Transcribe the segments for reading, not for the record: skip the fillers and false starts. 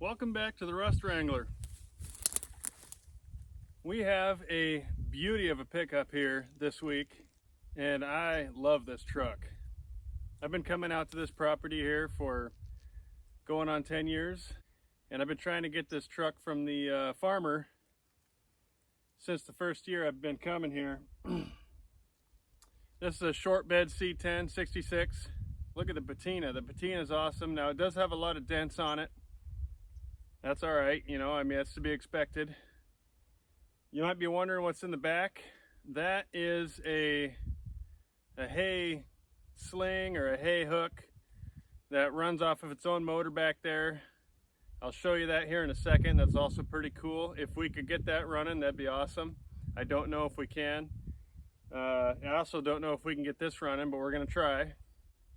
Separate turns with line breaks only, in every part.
Welcome back to the Rust Wrangler. We have a beauty of a pickup here this week, and I love this truck. I've been coming out to this property here for going on 10 years, and I've been trying to get this truck from the farmer since the first year I've been coming here. This is a shortbed C10 66. Look at the patina. The patina is awesome. Now it does have a lot of dents on it. That's all right, you know, I mean, that's to be expected. You might be wondering what's in the back. That is a hay sling or a hay hook that runs off of its own motor back there. I'll show you that here in a second. That's also pretty cool. If we could get that running, that'd be awesome. I don't know if we can. I also don't know if we can get this running, but we're gonna try.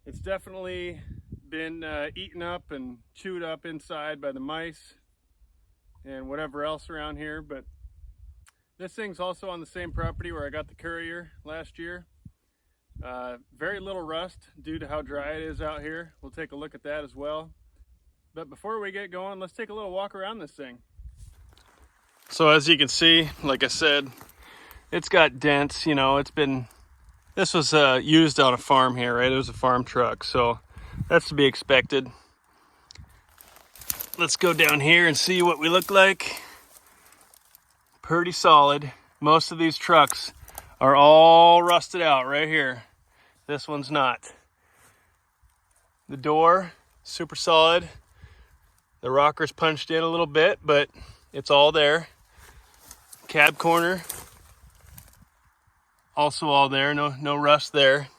It's definitely been eaten up and chewed up inside by the mice and whatever else around here, but this thing's also on the same property where I got the Courier last year. Very little rust due to how dry it is out here. We'll take a look at that as well. But before we get going, let's take a little walk around this thing. So as you can see, like I said, it's got dents, you know, this was used on a farm here, right? It was a farm truck, so that's to be expected. Let's go down here and see what we look like. Pretty solid. Most of these trucks are all rusted out right here. This one's not. The door, super solid. The rocker's punched in a little bit, but it's all there. Cab corner, also all there, no rust there.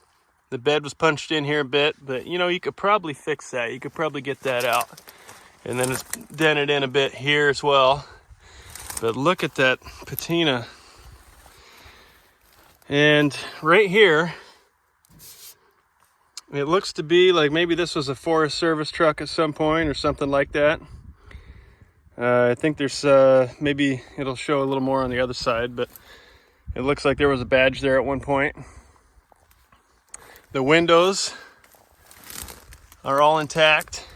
The bed was punched in here a bit, but you know, you could probably fix that. You could probably get that out. And then it's dented in a bit here as well. But look at that patina. And right here, it looks to be like maybe this was a Forest Service truck at some point or something like that. I think there's, maybe it'll show a little more on the other side, but it looks like there was a badge there at one point. The windows are all intact.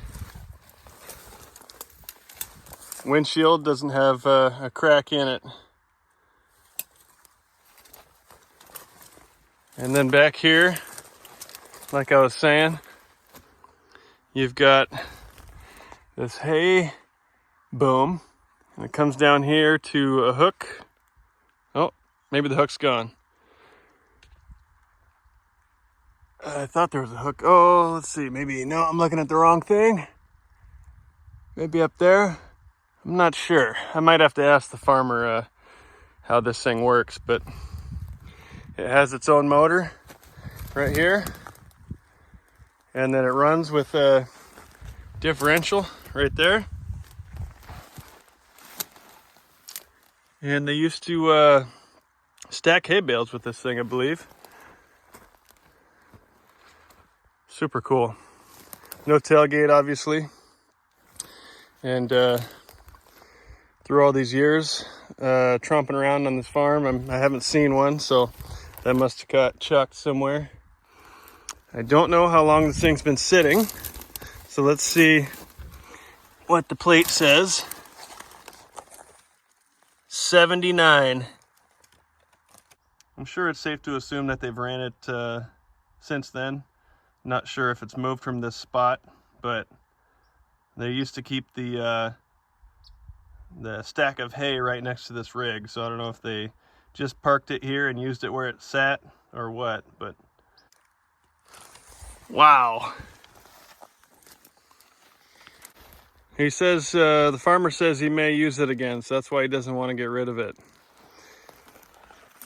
Windshield doesn't have a crack in it. And then back here, like I was saying, you've got this hay boom, and it comes down here to a hook. Oh, maybe the hook's gone. I thought there was a hook. Oh, let's see, maybe, no, I'm looking at the wrong thing. Maybe up there. I'm not sure. I might have to ask the farmer how this thing works, but it has its own motor right here. And then it runs with a differential right there. And they used to stack hay bales with this thing, I believe. Super cool. No tailgate, obviously. And through all these years tromping around on this farm, I haven't seen one, so that must have got chucked somewhere. I don't know how long this thing's been sitting, so let's see what the plate says. 79. I'm sure it's safe to assume that they've ran it since then. Not sure if it's moved from this spot, but they used to keep the stack of hay right next to this rig, so I don't know if they just parked it here and used it where it sat or what, but wow. He says, the farmer says he may use it again, so that's why he doesn't want to get rid of it.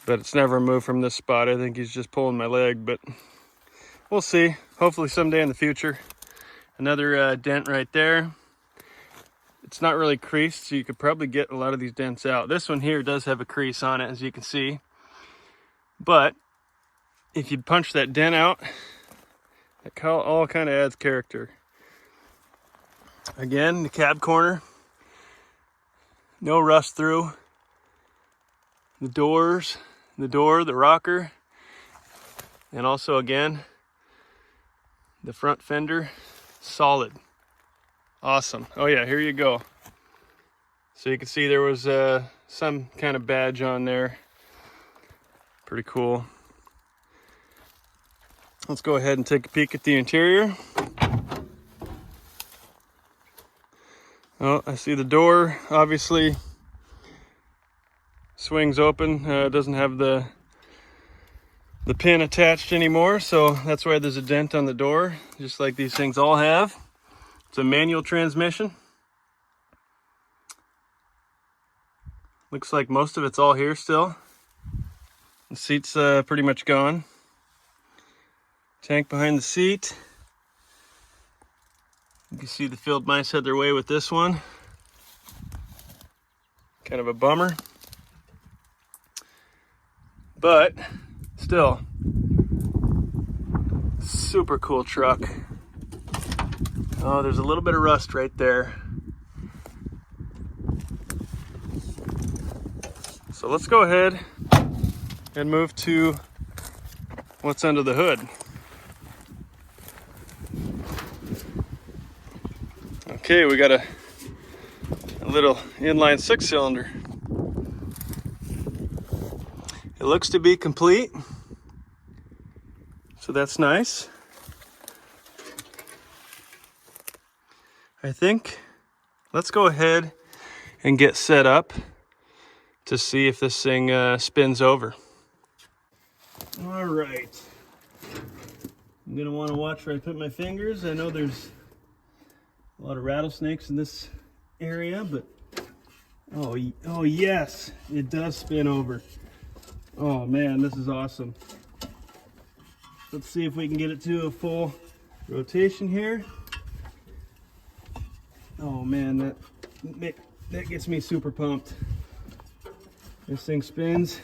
But it's never moved from this spot. I think he's just pulling my leg, but we'll see. Hopefully someday in the future. Another dent right there. It's not really creased, so you could probably get a lot of these dents out. This one here does have a crease on it, as you can see. But if you punch that dent out, it all kind of adds character. Again, the cab corner, no rust through. The doors, the door, the rocker, and also again, the front fender, solid. Awesome. Oh yeah, here you go. So you can see there was some kind of badge on there. Pretty cool. Let's go ahead and take a peek at the interior. Oh, I see the door obviously swings open. It doesn't have the pin attached anymore, so that's why there's a dent on the door, just like these things all have. It's a manual transmission. Looks like most of it's all here still. The seat's pretty much gone. Tank behind the seat. You can see the field mice had their way with this one. Kind of a bummer. But still, super cool truck. Oh, there's a little bit of rust right there. So let's go ahead and move to what's under the hood. Okay, we got a little inline 6-cylinder. It looks to be complete, so that's nice. I think let's go ahead and get set up to see if this thing spins over. All right. I'm gonna want to watch where I put my fingers. I know there's a lot of rattlesnakes in this area, but oh yes, it does spin over. Oh man, this is awesome. Let's see if we can get it to a full rotation here. Oh man, that gets me super pumped. This thing spins,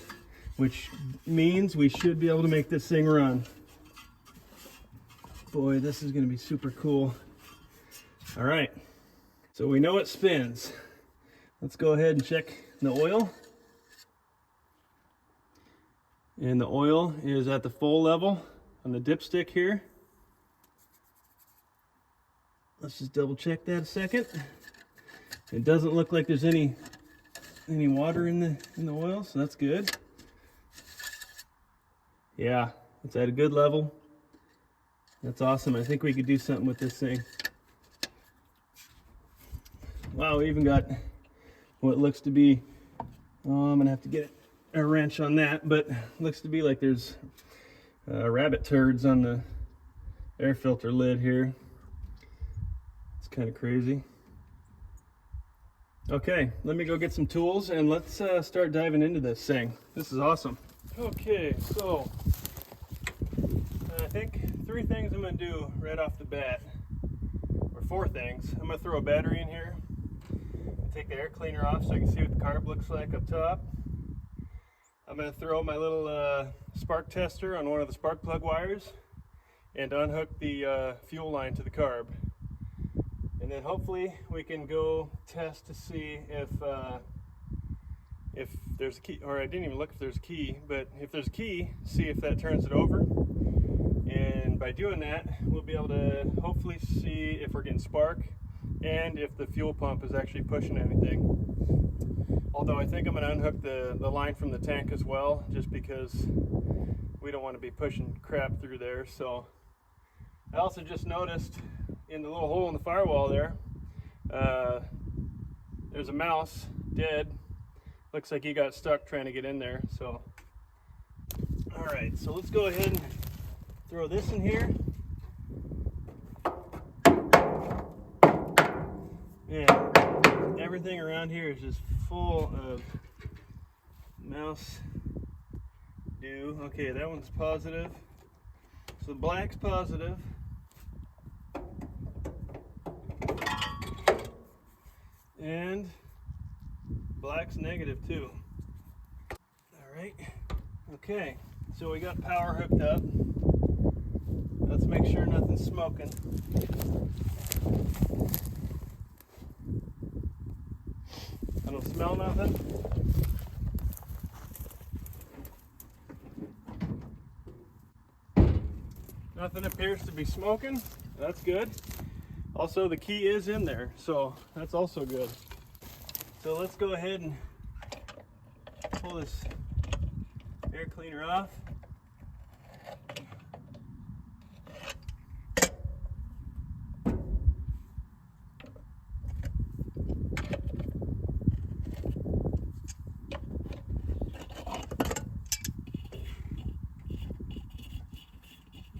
which means we should be able to make this thing run. Boy, this is going to be super cool. All right, so we know it spins. Let's go ahead and check the oil. And the oil is at the full level on the dipstick here. Let's just double check that a second. It doesn't look like there's any water in the oil, so that's good. Yeah, it's at a good level. That's awesome. I think we could do something with this thing. Wow, we even got what looks to be, I'm gonna have to get a wrench on that, but looks to be like there's rabbit turds on the air filter lid here. It's kind of crazy. Okay, let me go get some tools and let's start diving into this thing. This is awesome. Okay, so I think 3 things I'm gonna do right off the bat, or 4 things. I'm gonna throw a battery in here, take the air cleaner off so I can see what the carb looks like up top. I'm gonna throw my little spark tester on one of the spark plug wires and unhook the fuel line to the carb. And then hopefully we can go test to see if there's a key, or I didn't even look if there's a key, but if there's a key, see if that turns it over. And by doing that, we'll be able to hopefully see if we're getting spark and if the fuel pump is actually pushing anything. Although I think I'm going to unhook the line from the tank as well, just because we don't want to be pushing crap through there. So I also just noticed in the little hole in the firewall there, there's a mouse dead. Looks like he got stuck trying to get in there. So all right, so let's go ahead and throw this in here. And everything around here is just full of mouse dew. Okay, that one's positive. So black's positive. And black's negative too. All right. Okay, so we got power hooked up. Let's make sure nothing's smoking. I don't smell nothing. Nothing appears to be smoking. That's good. Also, the key is in there, so that's also good. So let's go ahead and pull this air cleaner off.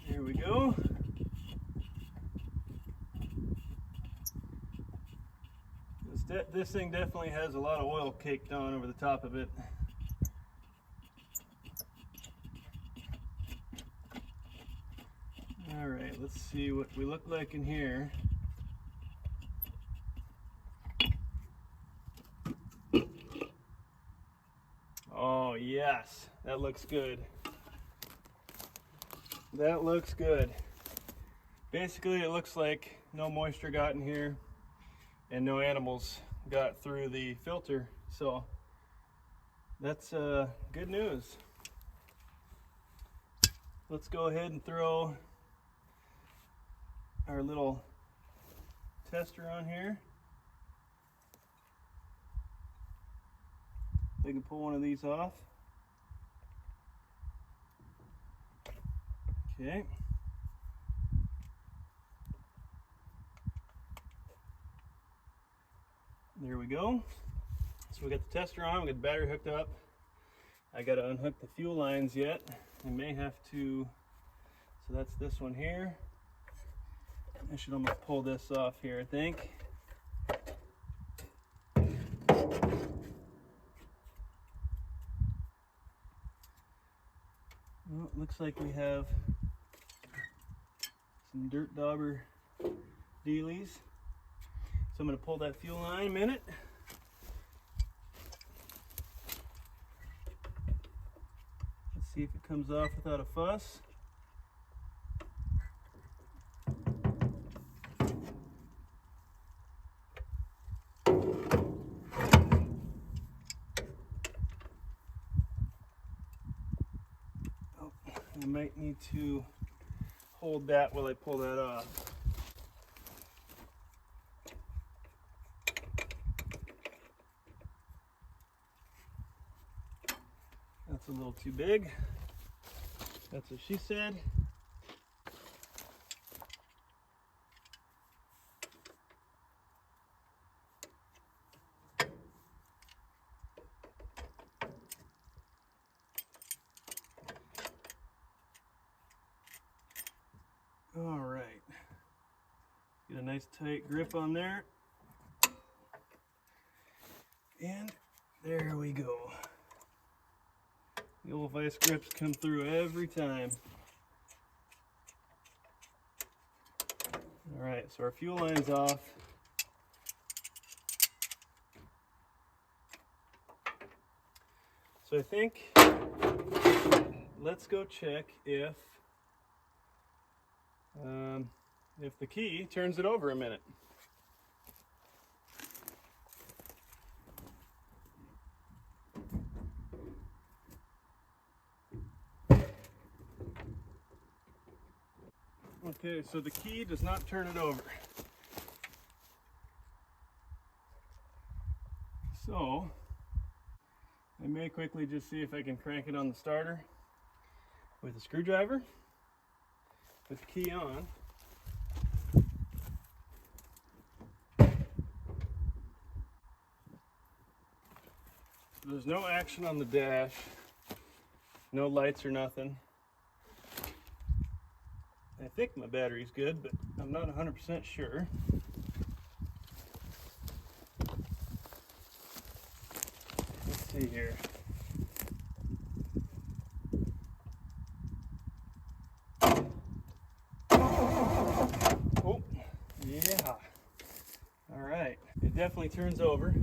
There we go. This thing definitely has a lot of oil caked on over the top of it. All right, let's see what we look like in here. Oh yes, that looks good. That looks good. Basically, it looks like no moisture got in here and no animals got through the filter. So that's good news. Let's go ahead and throw our little tester on here. We can pull one of these off. Okay. There we go. So we got the tester on, we got the battery hooked up. I got to unhook the fuel lines yet. I may have to, so that's this one here. I should almost pull this off here, I think. Well, it looks like we have some dirt dauber dealies. So I'm going to pull that fuel line in a minute. Let's see if it comes off without a fuss. Oh, I might need to hold that while I pull that off. That's a little too big. That's what she said. All right. Get a nice tight grip on there. And there we go. The old vice grips come through every time. All right, so our fuel line's off. So I think, let's go check if the key turns it over a minute. Okay, so the key does not turn it over. So I may quickly just see if I can crank it on the starter with a screwdriver with the key on. There's no action on the dash, no lights or nothing. I think my battery's good, but I'm not 100% sure. Let's see here. Oh, yeah. All right. It definitely turns over.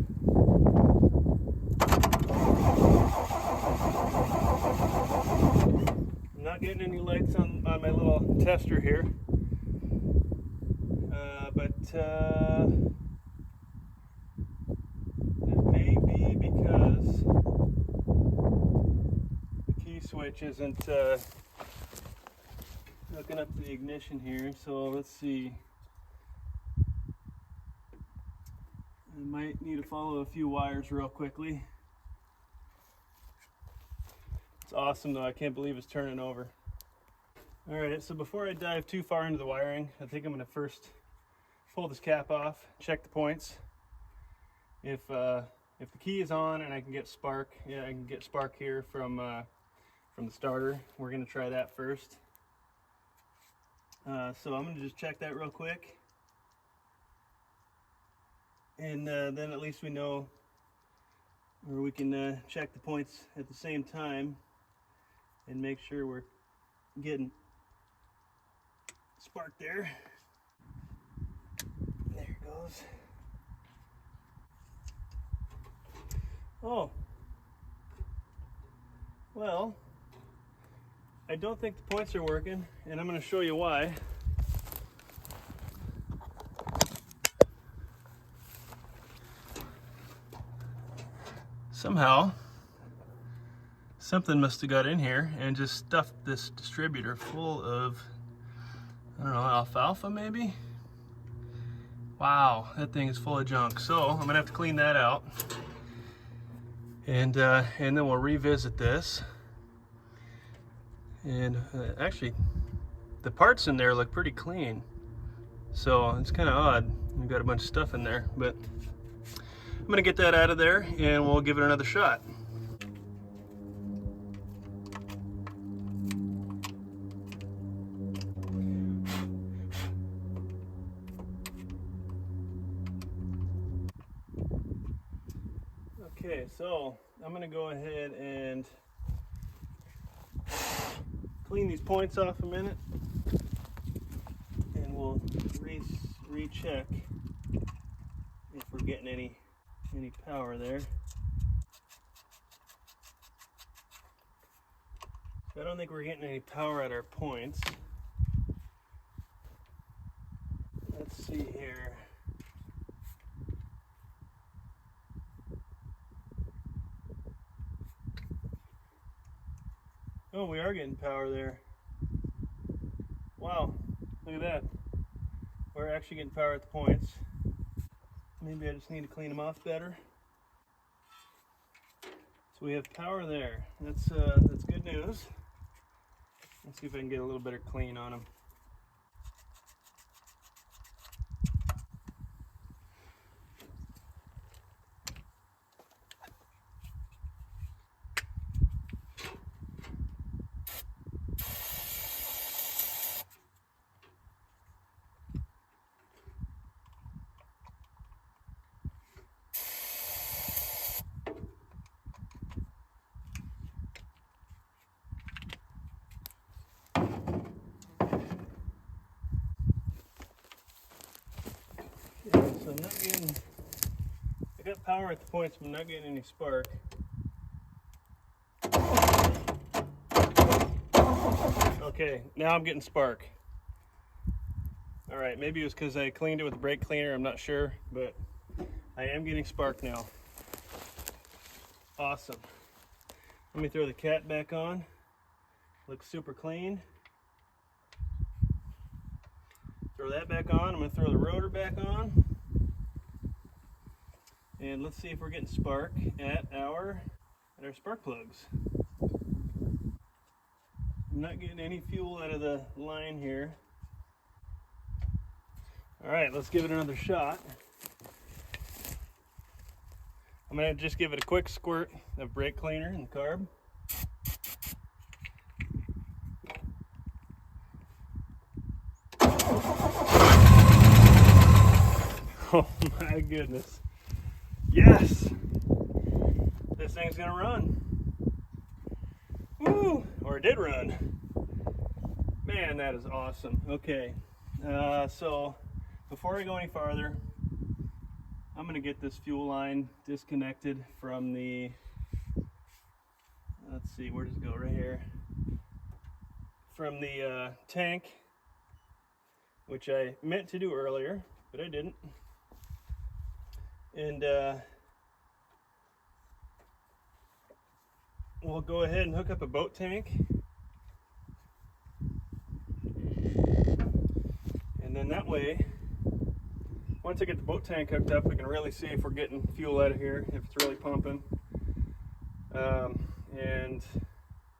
I'm not getting any lights on my little tester here, but it may be because the key switch isn't hooking up to the ignition here. So let's see. I might need to follow a few wires real quickly. It's awesome though, I can't believe it's turning over. Alright, so before I dive too far into the wiring, I think I'm going to first pull this cap off, check the points. If the key is on and I can get spark, yeah, I can get spark here from the starter. We're going to try that first. So I'm going to just check that real quick. And then at least we know, or we can check the points at the same time and make sure we're getting spark there. There it goes. Oh, well, I don't think the points are working, and I'm going to show you why. Somehow, something must have got in here and just stuffed this distributor full of, I don't know, alfalfa maybe? Wow, that thing is full of junk. So I'm gonna have to clean that out. And then we'll revisit this. And actually, the parts in there look pretty clean. So it's kind of odd. We've got a bunch of stuff in there, but I'm gonna get that out of there and we'll give it another shot. Okay, so I'm gonna go ahead and clean these points off a minute, and we'll recheck if we're getting any power there. So I don't think we're getting any power at our points. Let's see here. Oh, we are getting power there. Wow, look at that. We're actually getting power at the points. Maybe I just need to clean them off better. So we have power there. That's good news. Let's see if I can get a little better clean on them. So I'm not getting, I got power at the points, but I'm not getting any spark. Okay, now I'm getting spark. All right, maybe it was because I cleaned it with a brake cleaner, I'm not sure, but I am getting spark now. Awesome. Let me throw the cat back on. Looks super clean. Throw that back on. I'm going to throw the rotor back on. And let's see if we're getting spark at our spark plugs. I'm not getting any fuel out of the line here. All right, let's give it another shot. I'm going to just give it a quick squirt of brake cleaner in the carb. Oh my goodness. Yes! This thing's gonna run. Woo! Or it did run. Man, that is awesome. Okay, so before I go any farther, I'm gonna get this fuel line disconnected from the, let's see, where does it go? Right here. From the tank, which I meant to do earlier, but I didn't. And we'll go ahead and hook up a boat tank. And then that way, once I get the boat tank hooked up, we can really see if we're getting fuel out of here, if it's really pumping, and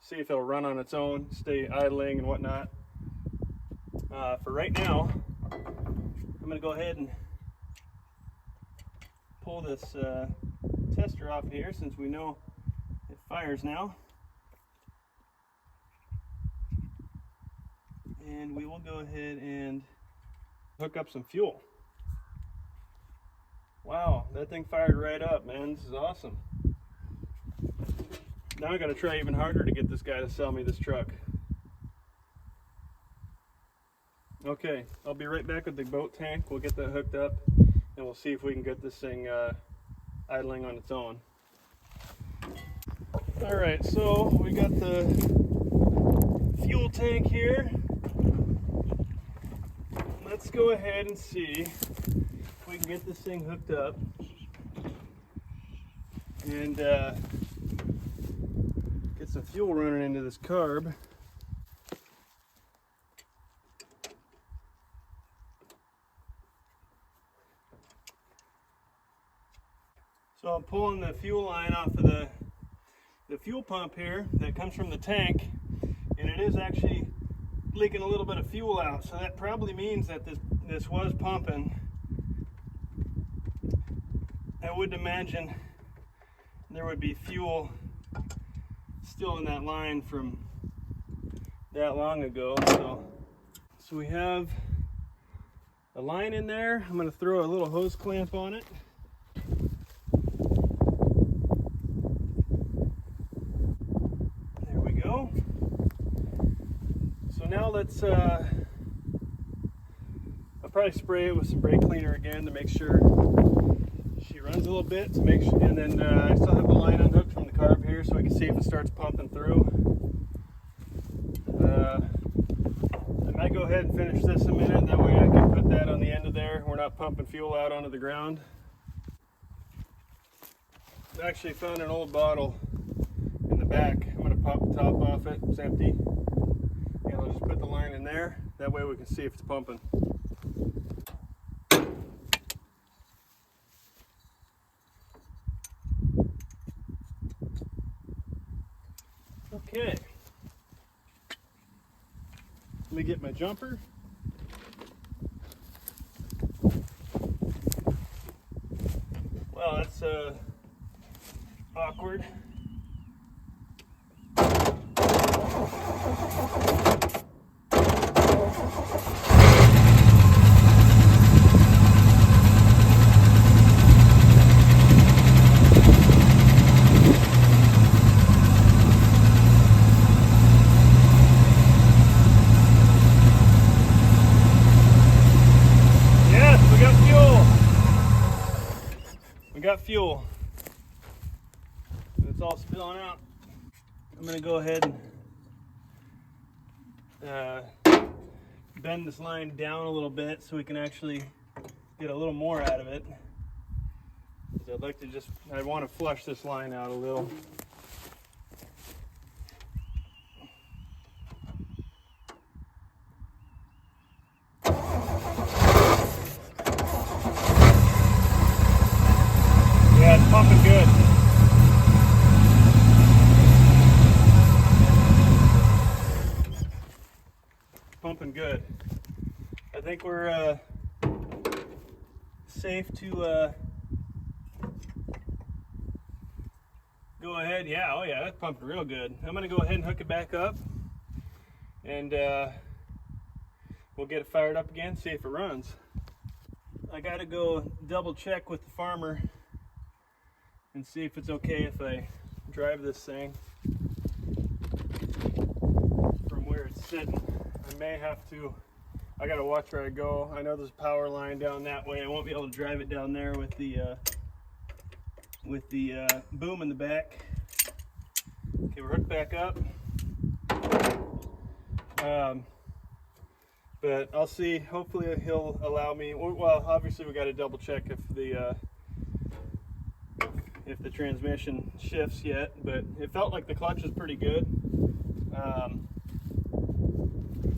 see if it'll run on its own, stay idling and whatnot. For right now, I'm going to go ahead and pull this tester off here, since we know it fires now. And we will go ahead and hook up some fuel. Wow, that thing fired right up, man. This is awesome. Now I gotta try even harder to get this guy to sell me this truck. Okay, I'll be right back with the boat tank. We'll get that hooked up and we'll see if we can get this thing idling on its own. Alright, so we got the fuel tank here. Let's go ahead and see if we can get this thing hooked up and get some fuel running into this carb. So I'm pulling the fuel line off of the fuel pump here that comes from the tank, and it is actually leaking a little bit of fuel out, so that probably means that this was pumping. I would imagine there would be fuel still in that line from that long ago. So we have a line in there. I'm going to throw a little hose clamp on it. There we go. So now let's I'll probably spray it with some brake cleaner again to make sure she runs a little bit, to make sure, and then I still have the line unhooked from the carb here so we can see if it starts pumping through. I might go ahead and finish this a minute, that way I can put that on the end of there. We're not pumping fuel out onto the ground. I actually found an old bottle in the back. I'm going to pop the top off it. It's empty. And I'll just put the line in there. That way we can see if it's pumping. Okay. Let me get my jumper. Well, that's awkward. Fuel. It's all spilling out. I'm going to go ahead and bend this line down a little bit so we can actually get a little more out of it. I'd like to I want to flush this line out a little. Pumping good. Pumping good. I think we're safe to go ahead. Yeah, oh yeah, that's pumping real good. I'm going to go ahead and hook it back up, and we'll get it fired up again, see if it runs. I got to go double check with the farmer and see if it's okay if I drive this thing from where it's sitting. I may have to, I gotta watch where I go. I know there's a power line down that way. I won't be able to drive it down there with the boom in the back. Okay, we're hooked back up. But I'll see, hopefully he'll allow me, well obviously we gotta double check if the transmission shifts yet, but it felt like the clutch is pretty good.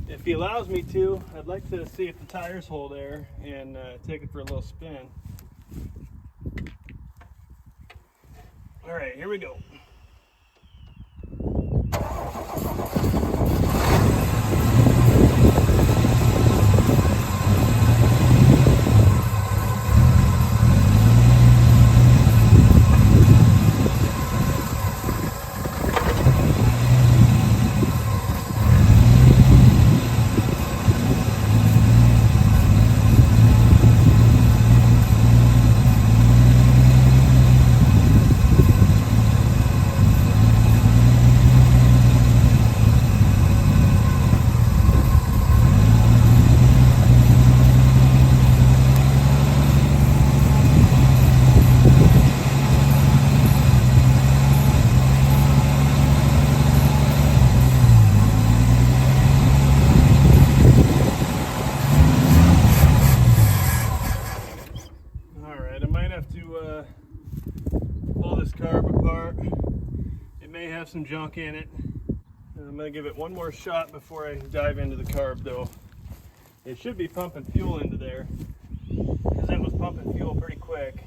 if he allows me to, I'd like to see if the tires hold air and take it for a little spin. All right, here we go. Pull this carb apart. It may have some junk in it. I'm going to give it one more shot before I dive into the carb though. It should be pumping fuel into there, because it was pumping fuel pretty quick.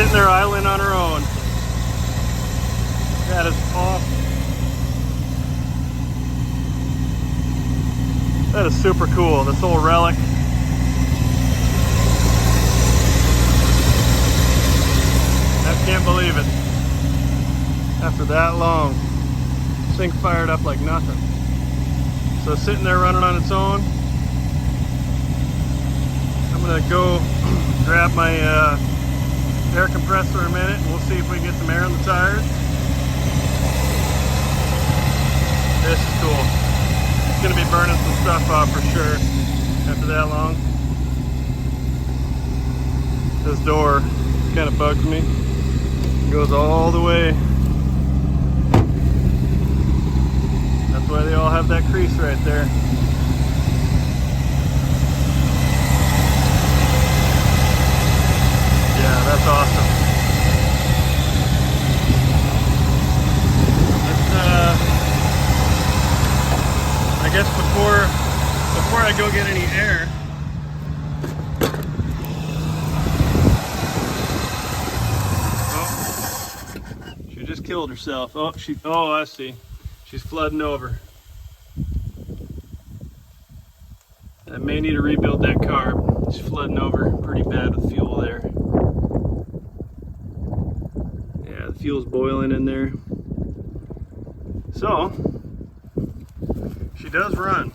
sitting there idling on her own. That is awesome. That is super cool, this old relic. I can't believe it. After that long, this thing fired up like nothing. So sitting there running on its own. I'm gonna go grab my air compressor in a minute and we'll see if we can get some air in the tires. This is cool. It's gonna be burning some stuff off for sure after that long. This door kind of bugs me. It goes all the way. That's why they all have that crease right there. Yeah, that's awesome. I guess before I go get any air, oh, she just killed herself. Oh, I see. She's flooding over. I may need to rebuild that carb. She's flooding over pretty bad with fuel there. Yeah, the fuel's boiling in there. So, she does run.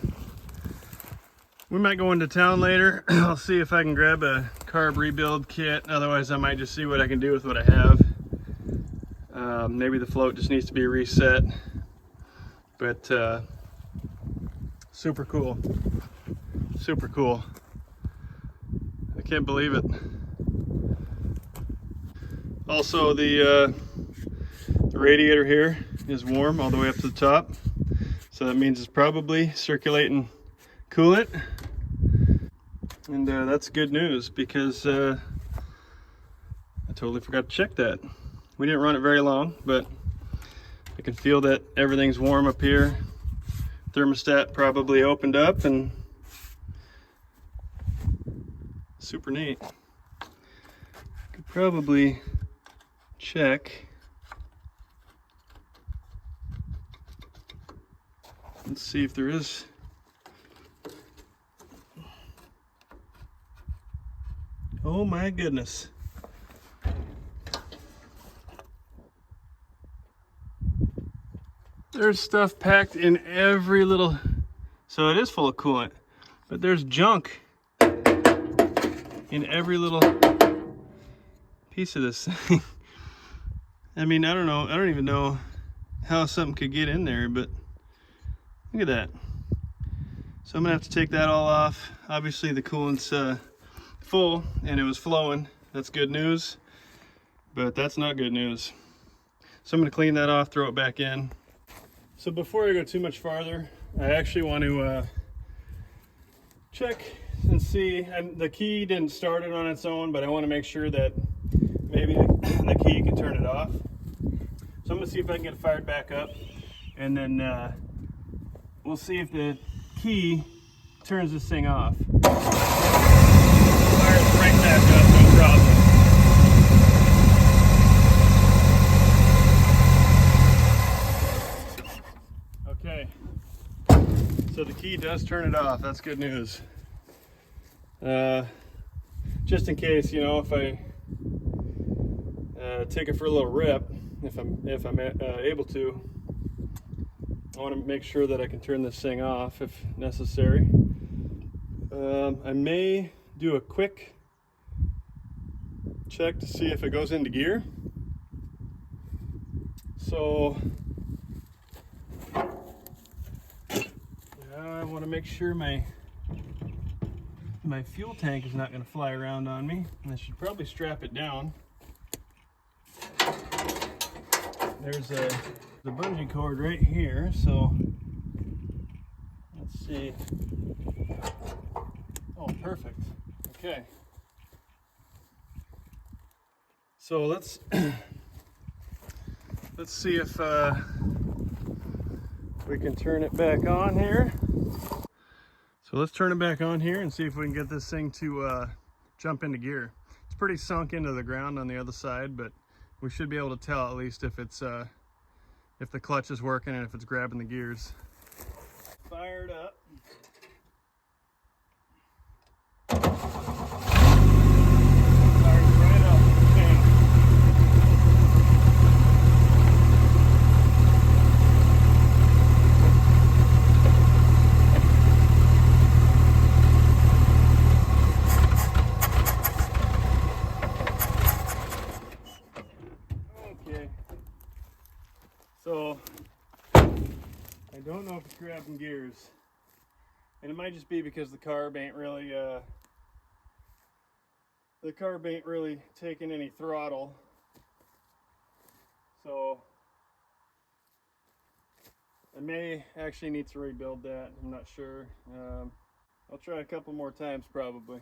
We might go into town later. I'll see if I can grab a carb rebuild kit. Otherwise, I might just see what I can do with what I have. Maybe the float just needs to be reset. But super cool. Super cool. I can't believe it. Also, the radiator here is warm all the way up to the top. So that means it's probably circulating coolant. And that's good news because I totally forgot to check that. We didn't run it very long, but I can feel that everything's warm up here. Thermostat probably opened up and super neat. Could probably check. Let's see if there is. Oh my goodness. There's stuff packed in every little, so it is full of coolant, but there's junk in every little piece of this thing. I mean, I don't know, I don't even know how something could get in there, but look at that. So I'm gonna have to take that all off. Obviously the coolant's full and it was flowing. That's good news, but that's not good news. So I'm gonna clean that off, throw it back in. So before I go too much farther, I actually want to check and see, and the key didn't start it on its own, but I want to make sure that maybe the key can turn it off. So I'm going to see if I can get it fired back up, and then we'll see if the key turns this thing off. Fire it right back up, no problem. Okay, so the key does turn it off. That's good news. Just in case, you know, if I take it for a little rip, if I'm able to, I want to make sure that I can turn this thing off if necessary. I may do a quick check to see if it goes into gear. So I want to make sure my fuel tank is not going to fly around on me, and I should probably strap it down. There's the bungee cord right here, so let's see. Oh, perfect. Okay. So let's see if we can turn it back on here. So let's turn it back on here and see if we can get this thing to jump into gear. It's pretty sunk into the ground on the other side, but we should be able to tell at least if it's if the clutch is working and if it's grabbing the gears. Fired up. So, I don't know if it's grabbing gears, and it might just be because the carb ain't really taking any throttle. So, I may actually need to rebuild that. I'm not sure. I'll try a couple more times probably.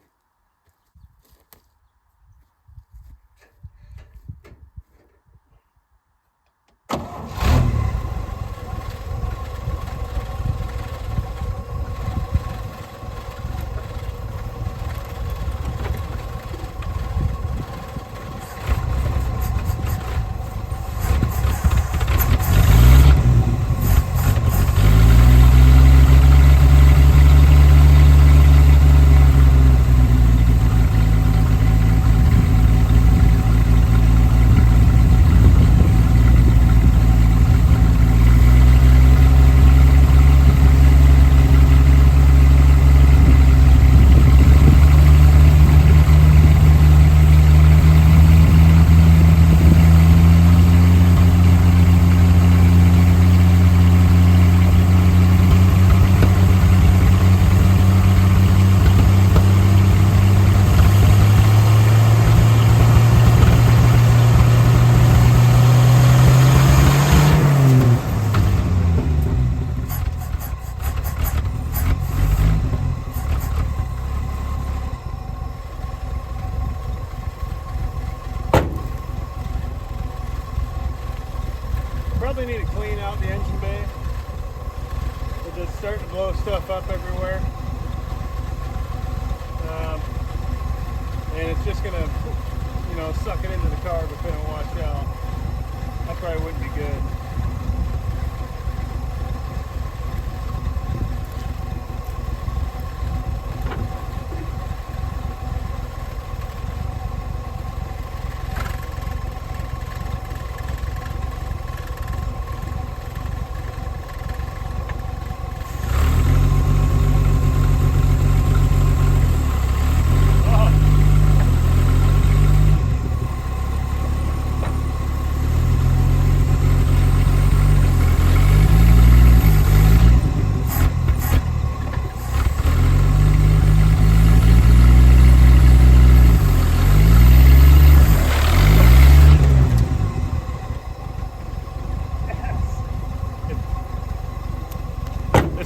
Probably need to clean out the engine bay. It's just starting to blow stuff up everywhere. And it's just gonna, you know, suck it into the carb if they don't wash out. That probably wouldn't be good.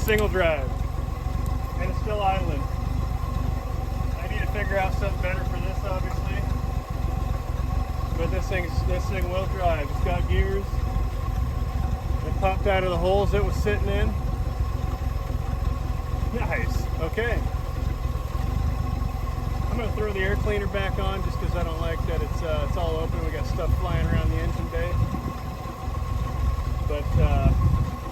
Single drive, and it's still idling. I need to figure out something better for this, obviously. But this thing will drive. It's got gears. It popped out of the holes it was sitting in. Nice. Okay. I'm gonna throw the air cleaner back on just because I don't like that it's all open. We got stuff flying around the engine bay. But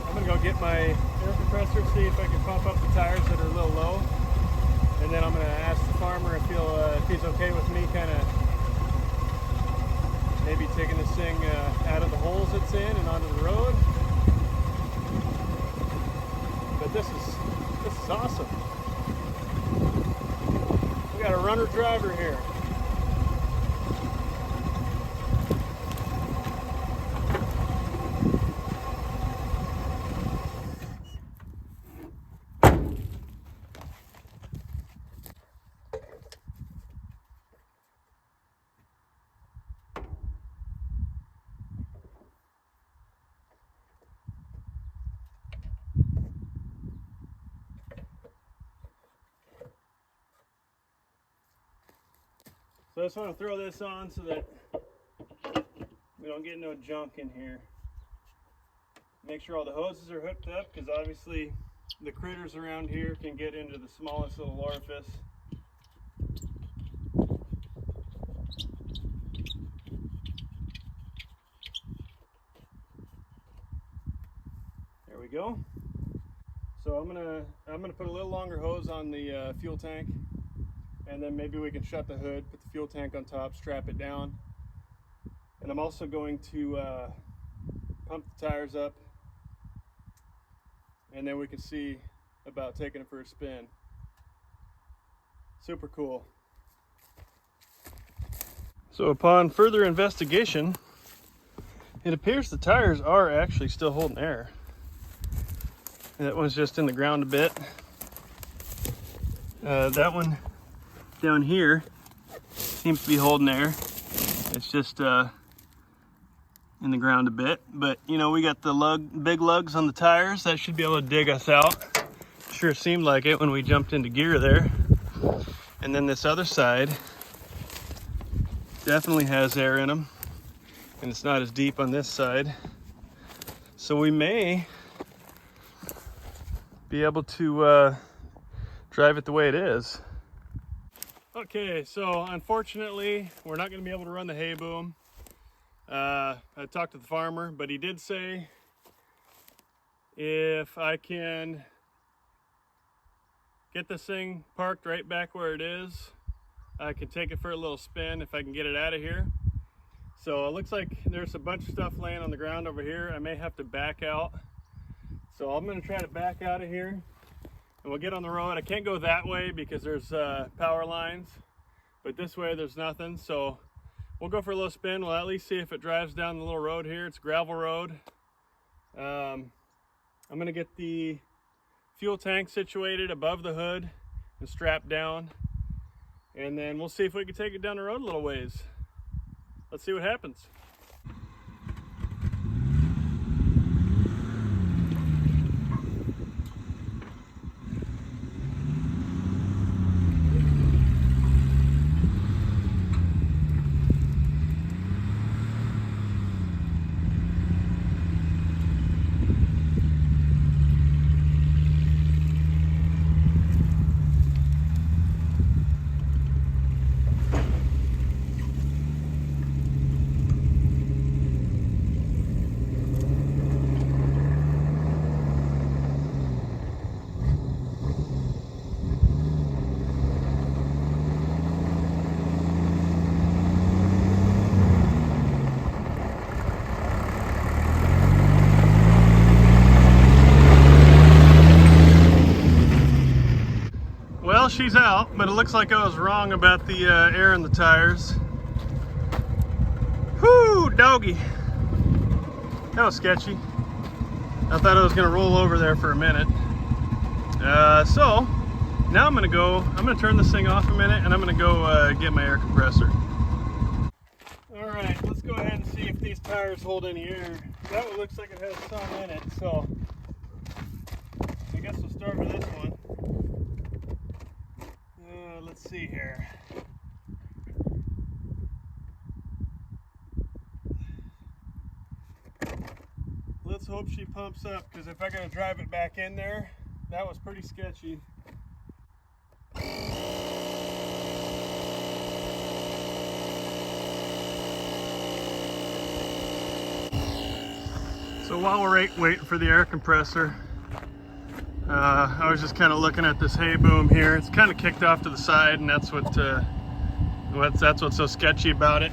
I'm gonna go get my air compressor, see if I can pump up the tires that are a little low, and then I'm gonna ask the farmer if he's okay with me kind of maybe taking this thing out of the holes it's in and onto the road. But this is awesome. We got a runner driver here. So I just want to throw this on so that we don't get no junk in here. Make sure all the hoses are hooked up, because obviously the critters around here can get into the smallest little orifice. go. So I'm gonna put a little longer hose on the fuel tank, and then maybe we can shut the hood, put the fuel tank on top, strap it down. And I'm also going to pump the tires up, and then we can see about taking it for a spin. Super cool. So upon further investigation, it appears the tires are actually still holding air. That one's just in the ground a bit. That one down here seems to be holding air. It's just in the ground a bit. But you know, we got the big lugs on the tires. That should be able to dig us out. Sure seemed like it when we jumped into gear there. And then this other side definitely has air in them. And it's not as deep on this side. So we may be able to drive it the way it is. Okay, so unfortunately, we're not going to be able to run the hay boom. I talked to the farmer, but he did say if I can get this thing parked right back where it is, I can take it for a little spin if I can get it out of here. So it looks like there's a bunch of stuff laying on the ground over here. I may have to back out. So I'm going to try to back out of here, and we'll get on the road. I can't go that way because there's power lines, but this way there's nothing. So we'll go for a little spin. We'll at least see if it drives down the little road here. It's a gravel road. I'm going to get the fuel tank situated above the hood and strapped down, and then we'll see if we can take it down the road a little ways. Let's see what happens. Well, she's out, but it looks like I was wrong about the air in the tires. Whoo, doggy. That was sketchy. I thought I was gonna roll over there for a minute. So now I'm gonna turn this thing off a minute, and I'm gonna go get my air compressor. All right, let's go ahead and see if these tires hold any air. That one looks like it has some in it, so I guess we'll start with this one. Let's see here. Let's hope she pumps up, because if I gotta drive it back in there, that was pretty sketchy. So while we're waiting for the air compressor, I was just kind of looking at this hay boom here. It's kind of kicked off to the side, and that's what's so sketchy about it.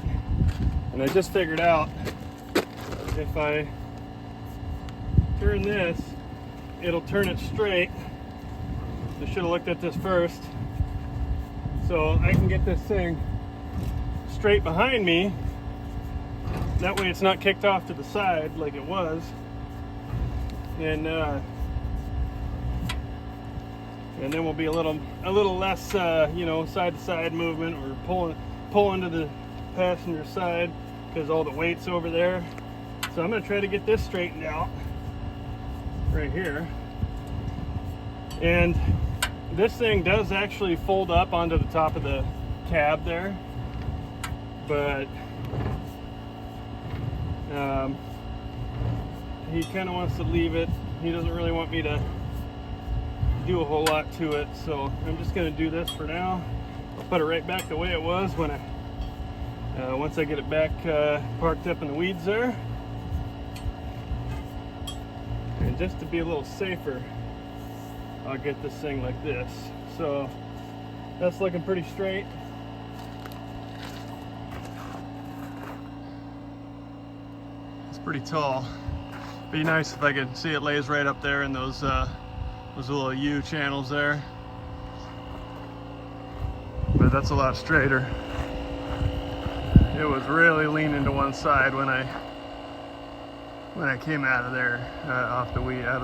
And I just figured out if I turn this, it'll turn it straight. I should have looked at this first. So I can get this thing straight behind me. That way it's not kicked off to the side like it was. And then we'll be a little less, you know, side-to-side movement, or pulling to the passenger side because all the weight's over there. So I'm going to try to get this straightened out right here. And this thing does actually fold up onto the top of the cab there, but he kind of wants to leave it. He doesn't really want me to do a whole lot to it, so I'm just going to do this for now. I'll put it right back the way it was when once I get it back parked up in the weeds there. And And just to be a little safer, I'll get this thing like this. So that's looking pretty straight. It's pretty tall. Be nice if I could see it lays right up there in those little U channels there. But that's a lot straighter. It was really leaning to one side when I came out of there, out of the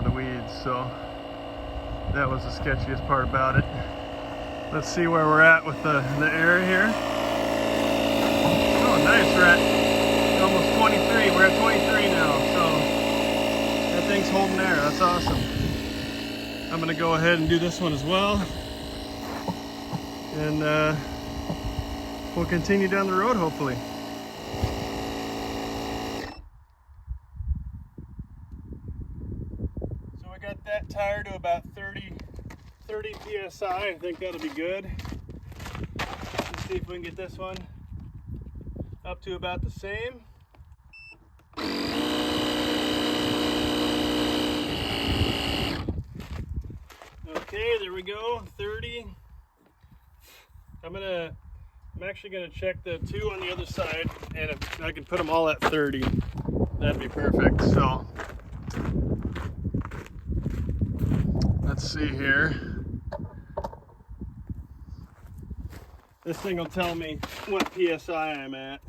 weeds. So that was the sketchiest part about it. Let's see where we're at with the air here. Oh, nice. We're at almost 23. We're at 23 now. So that thing's holding there. That's awesome. I'm going to go ahead and do this one as well. And we'll continue down the road, hopefully. So we got that tire to about 30 PSI. I think that'll be good. Let's see if we can get this one up to about the same. Okay, there we go, 30. I'm actually gonna check the 2 on the other side, and if I can put them all at 30, that'd be perfect. So let's see here. This thing will tell me what PSI I'm at.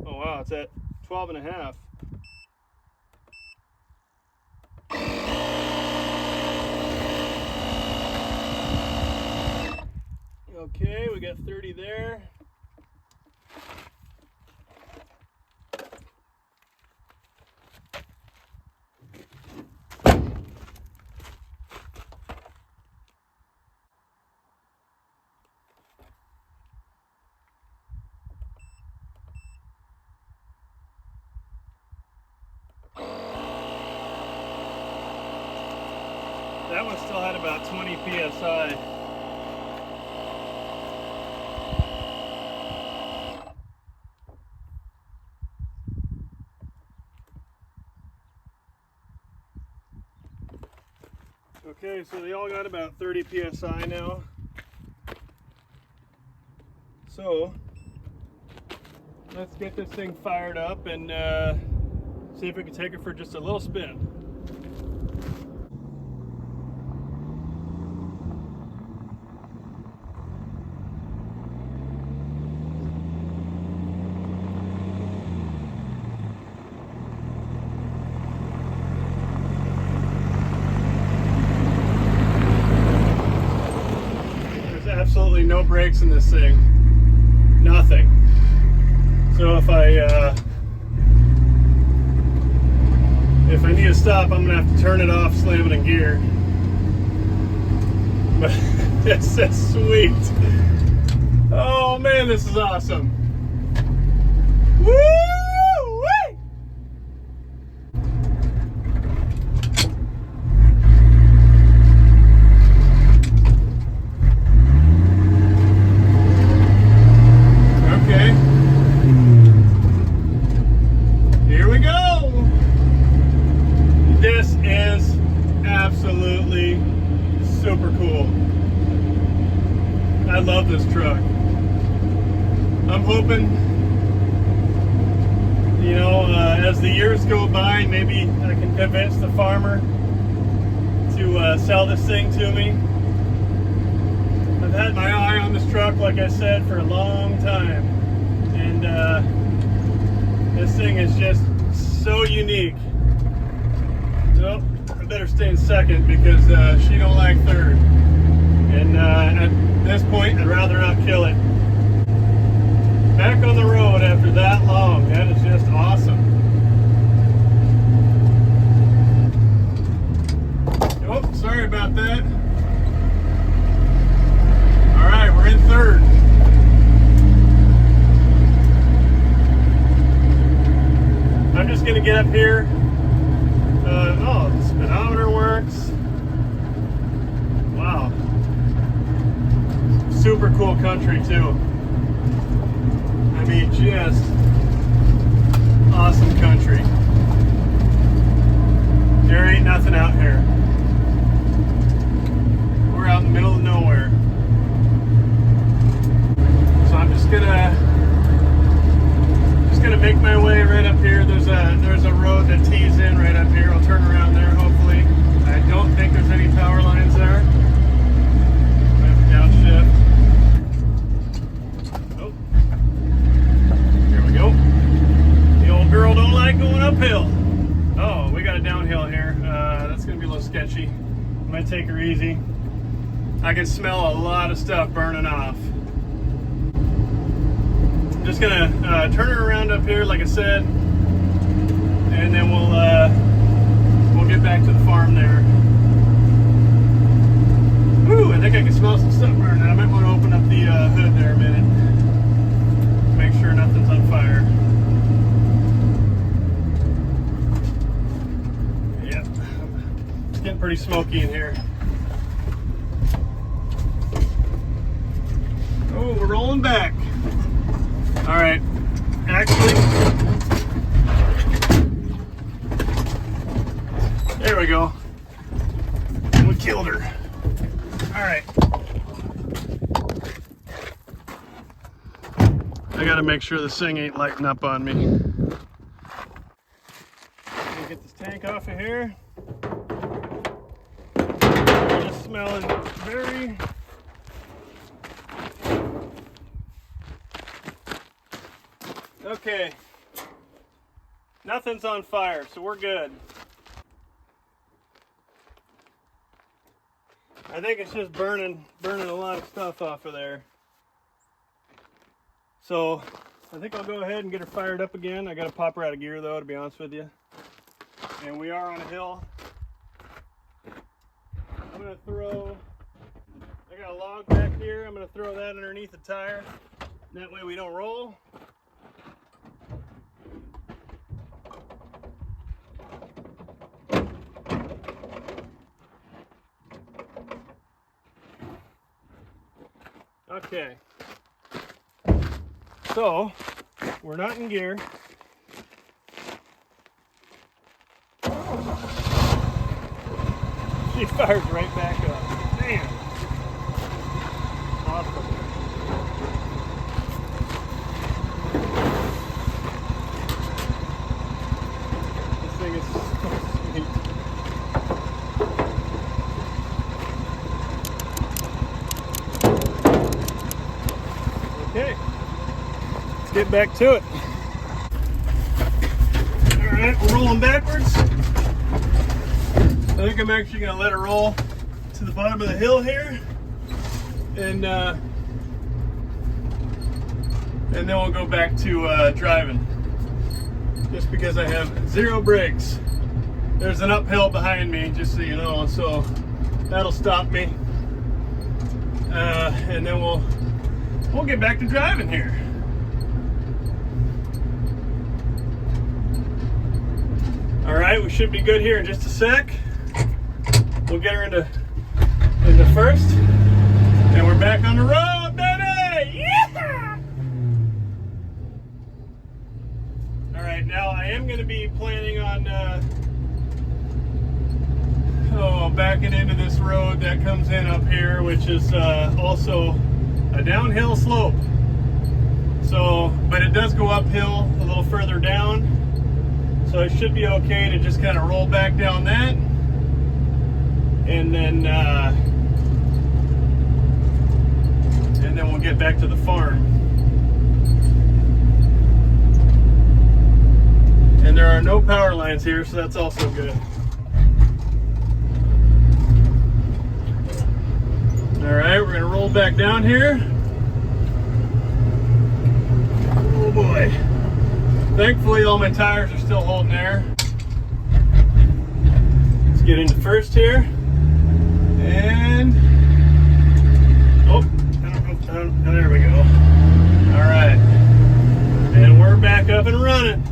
Oh wow, it's at 12.5. Okay, we got 30 there. That one still had about 20 PSI. Okay, so they all got about 30 PSI now. So let's get this thing fired up and see if we can take it for just a little spin. Absolutely no brakes in this thing, nothing. So if I need to stop, I'm gonna have to turn it off, slam it in gear. But this is sweet. Oh man, this is awesome. Woo! Super cool. I love this truck. I'm hoping, you know, as the years go by, maybe I can convince the farmer to sell this thing to me. I've had my eye on this truck, like I said, for a long time, and this thing is just so unique. Nope. Better stay in second because she don't like third, and at this point I'd rather not kill it. Back on the road after that long, that is just awesome. Oh, sorry about that. Alright, we're in third. I'm just gonna get up here. Oh, the speedometer works. Wow. Super cool country too. just awesome country. There ain't nothing out here. We're out in the middle of nowhere. So I'm just gonna make my way right up here. There's a road that tees in right up here. I'll turn around there hopefully. I don't think there's any power lines there. I have to downshift. Oh. Here we go. The old girl don't like going uphill. Oh, we got a downhill here. That's gonna be a little sketchy. I might take her easy. I can smell a lot of stuff burning off. I'm just gonna turn her around up here, like I said, and then we'll get back to the farm there. Ooh, I think I can smell some stuff burning. I might want to open up the hood there a minute. Make sure nothing's on fire. Yep, it's getting pretty smoky in here. Oh, we're rolling back. All right, actually, there we go. We killed her. All right. I gotta make sure this thing ain't lighting up on me. Get this tank off of here. It's smelling very... Okay, nothing's on fire, so we're good. I think it's just burning a lot of stuff off of there. So I think I'll go ahead and get her fired up again. I gotta pop her out of gear though, to be honest with you. And we are on a hill. I'm gonna I got a log back here. I'm gonna throw that underneath the tire. That way we don't roll. Okay, so we're not in gear. She fires right back up. Damn. Awesome. This thing is so sweet. Okay, let's get back to it. All right, we're rolling backwards. I think I'm actually going to let her roll to the bottom of the hill here, and then we'll go back to driving. Just because I have 0 brakes. There's an uphill behind me, just so you know, so that'll stop me, and then we'll get back to driving here. All right, we should be good here in just a sec. We'll get her into first, and we're back on the road, baby! Yeah! All right, now I am going to be planning on backing into this road that comes in up here, which is also a downhill slope. So, but it does go uphill a little further down, so it should be okay to just kind of roll back down that, and then we'll get back to the farm. And there are no power lines here, so that's also good. All right, we're gonna roll back down here. Oh boy. Thankfully, all my tires are still holding air. Let's get into first here. And, oh, there we go. All right. And we're back up and running.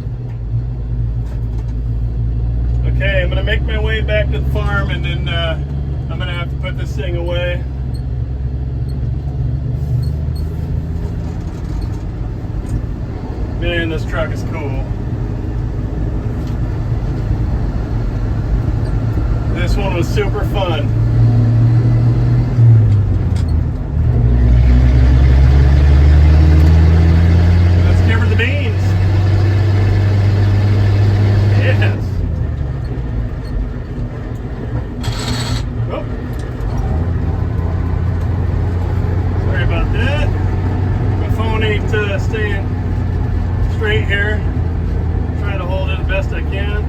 Okay, I'm gonna make my way back to the farm, and then I'm gonna have to put this thing away. Man, this truck is cool. This one was super fun. Let's give her the beans. Yes. Oh. Sorry about that. My phone ain't staying straight here. Trying to hold it the best I can.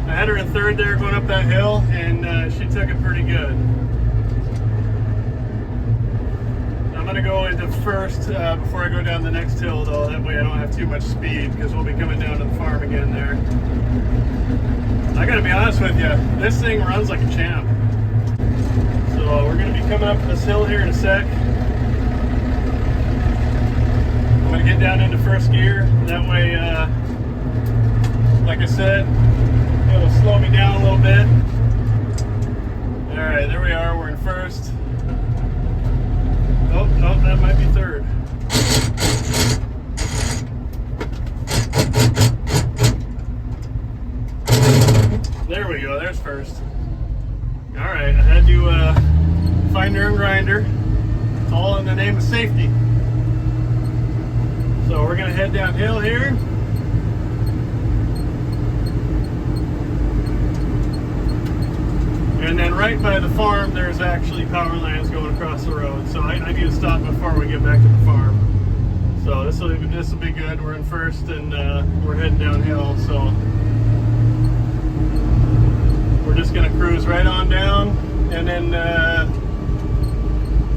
I had her in third there going up that hill, and she took it pretty good. I'm going to go into first before I go down the next hill, though. That way I don't have too much speed, because we'll be coming down to the farm again there. I got to be honest with you, this thing runs like a champ. So we're going to be coming up this hill here in a sec. I'm going to get down into first gear. That way, like I said, it'll slow me down a little bit. Alright, there we are, we're in first. Oh, no, that might be third. There we go, there's first. Alright, I had to find her and grind her, all in the name of safety. So we're going to head downhill here. And then right by the farm, there's actually power lines going across the road. So I need to stop before we get back to the farm. So this will be good. We're in first, and we're heading downhill. So we're just gonna cruise right on down, and then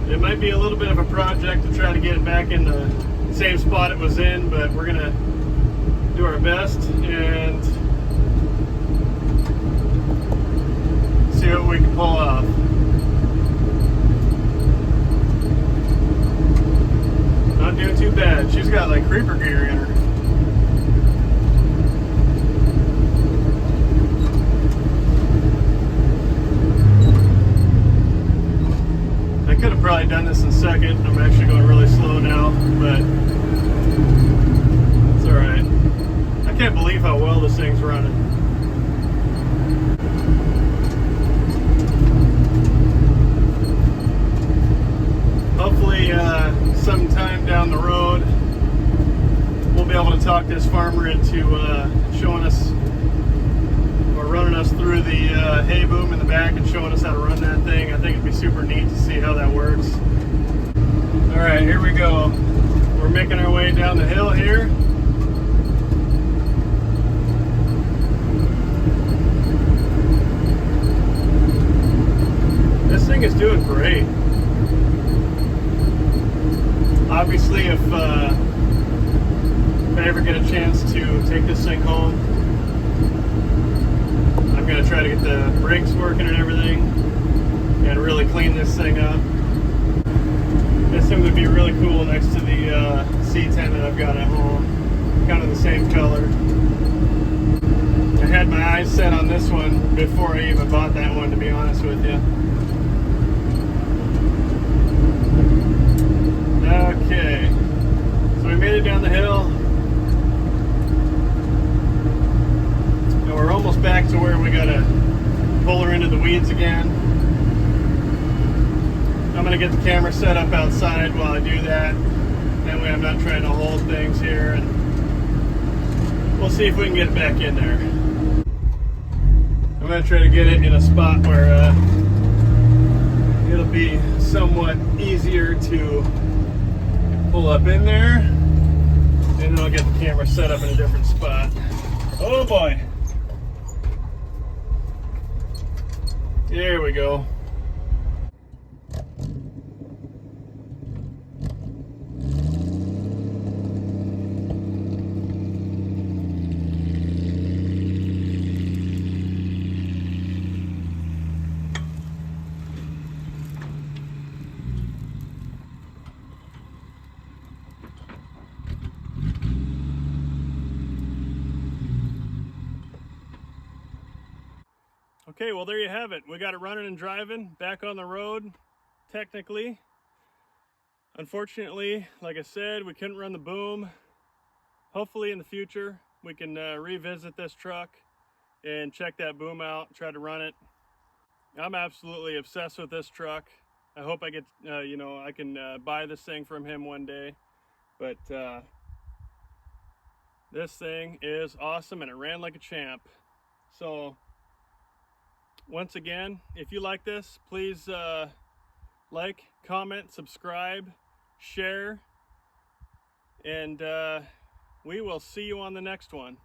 it might be a little bit of a project to try to get it back in the same spot it was in, but we're gonna do our best and see what we can pull off. Not doing too bad. She's got like creeper gear in her. I could have probably done this in second. I'm actually going really slow now, but it's alright. I can't believe how well this thing's running. Hopefully sometime down the road we'll be able to talk this farmer into showing us or running us through the hay boom in the back and showing us how to run that thing. I think it'd be super neat to see how that works. Alright, here we go. We're making our way down the hill here. This thing is doing great. Obviously, if I ever get a chance to take this thing home, I'm going to try to get the brakes working and everything and really clean this thing up. This thing would be really cool next to the C10 that I've got at home. Kind of the same color. I had my eyes set on this one before I even bought that one, to be honest with you. Okay, so we made it down the hill, and we're almost back to where we gotta pull her into the weeds again. I'm gonna get the camera set up outside while I do that. That way I'm not trying to hold things here, and we'll see if we can get it back in there. I'm gonna try to get it in a spot where it'll be somewhat easier to pull up in there, and then I'll get the camera set up in a different spot. Oh boy. There we go. Okay, well there you have it. We got it running and driving, back on the road, technically. Unfortunately, like I said, we couldn't run the boom. hopefully in the future we can revisit this truck and check that boom out, try to run it. I'm absolutely obsessed with this truck. I hope I get, you know, I can buy this thing from him one day. But this thing is awesome and it ran like a champ. So once again, if you like this, please like, comment, subscribe, share, and we will see you on the next one.